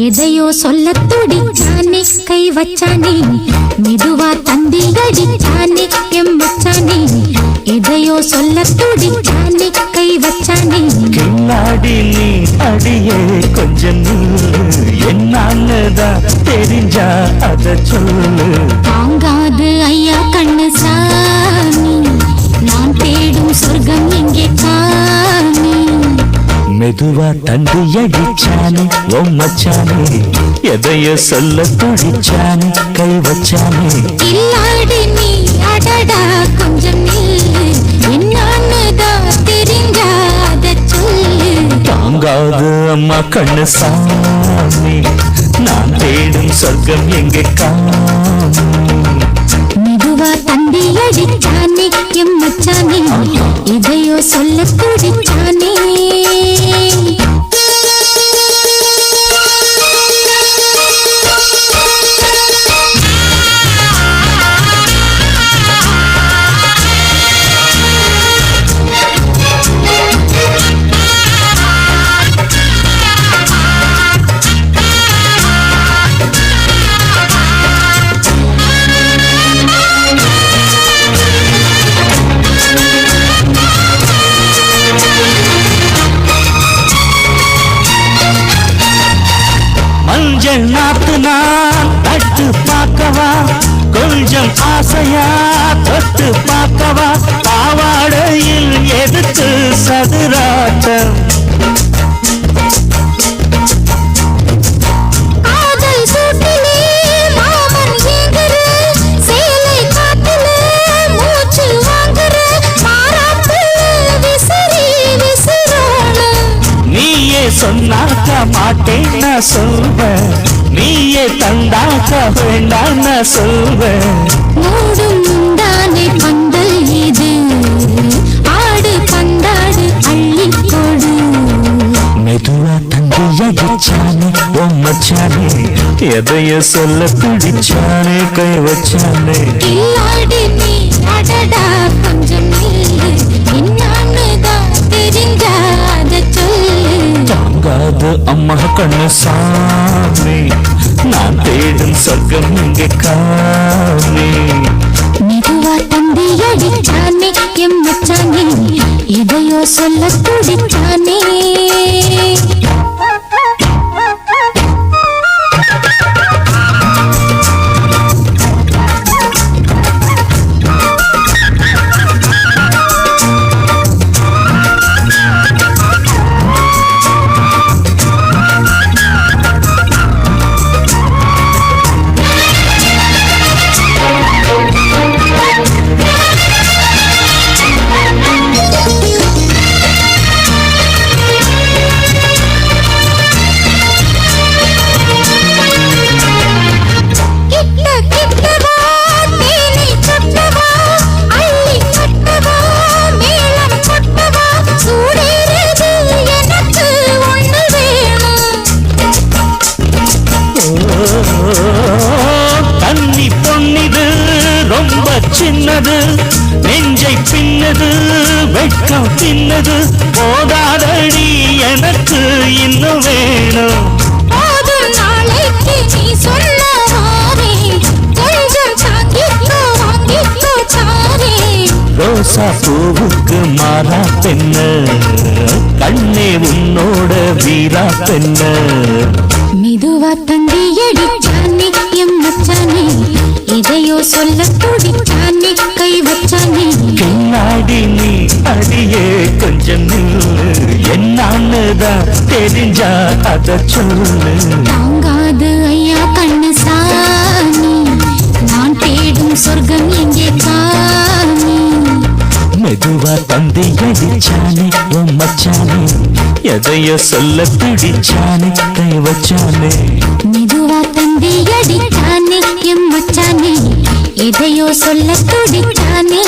எதையோ சொல்ல துடிச்சானே கை வச்சானே மெதுவா தந்தி அடிச்சானே எம் வச்சானே எதையோ சொல்ல துடிச்சானே கை வச்சானே கில்லாடி நீ அடியே கொஞ்சம் என்னதான் தெரிஞ்சா அத சொல்லு தாங்காது ஐயா கண்ணு சாமி நான் தேடும் சொர்க்கம் எங்கே காமி மெதுவா தந்தி அடிச்சானே ஓ மச்சானே எதைய சொல்ல துடிச்சானே கை வச்சானே இல்லாடி நீ அடடா கொஞ்சம் நில்லு என்னன்னுதான் தெரிஞ்சாத சொல்லு தாங்காது அம்மா கண்ணு சாமி நான் தேடும் சொர்க்கம் எங்கே காமி மெதுவா தந்தி அடிச்சானே எம் மச்சானே இதையோ சொல்ல துடிச்சானே மஞ்சள் நாத்து நான் தட்டு பார்க்கவா கொஞ்சம் ஆசையா தொட்டு பார்க்கவா பாவாடையில் எதுக்கு சதுராட்டம் சொன்னாக்க மாட்டேன் நான் சொல்வேன் நீயே தந்தாக்க வேண்டாம் நான் சொல்வேன் மூடும் முந்தானை பந்தல் இது ஆடு பந்தாடு அள்ளிக்கொடு மெதுவா தந்தி அடிச்சானே ஓ மச்சானே எதைய சொல்ல பிடிச்சானே கை வச்சானே இல்லாடி நீ அடடா கொஞ்சம் நில்லு என்னன்னுதான் தெரிஞ்சாத சொல்லு தாங்காது அம்மா கண்ணு சாமி நான் தேடும் சொர்க்கம் இங்கே காமி மெதுவா தந்தி அடிச்சானே எம் மச்சானே எதையோ சொல்ல துடிச்சானே தண்ணி பொன்னிது ரொம்ப சின்னது நெஞ்சை பின்னது வெட்கம் தின்னது போதாதடி எனக்கு இன்னும் வேணும் ரோசா பூவுக்கு மாறா பெண்ண கண்ணே உன்னோட வீரா பெண்ண மெதுவா தந்தி அடிச்சானே எம் மச்சானே எதையோ சொல்ல துடிச்சானே கை வச்சானே பின்னாடி நீ அடியே கொஞ்சம் நில்லு என்னன்னுதான் தெரிஞ்சா அத சொல்லு தாங்காது ஐயா கண்ணு சாமி நான் தேடும் சொர்க்கம் எங்கே காமி மெதுவா தந்தி அடிச்சானே ஓ மச்சானே எதைய சொல்ல பிடிச்சானே கை வச்சானே மெதுவா தந்தி அடிச்சானே எம் மச்சானே எதையோ சொல்ல துடிச்சானே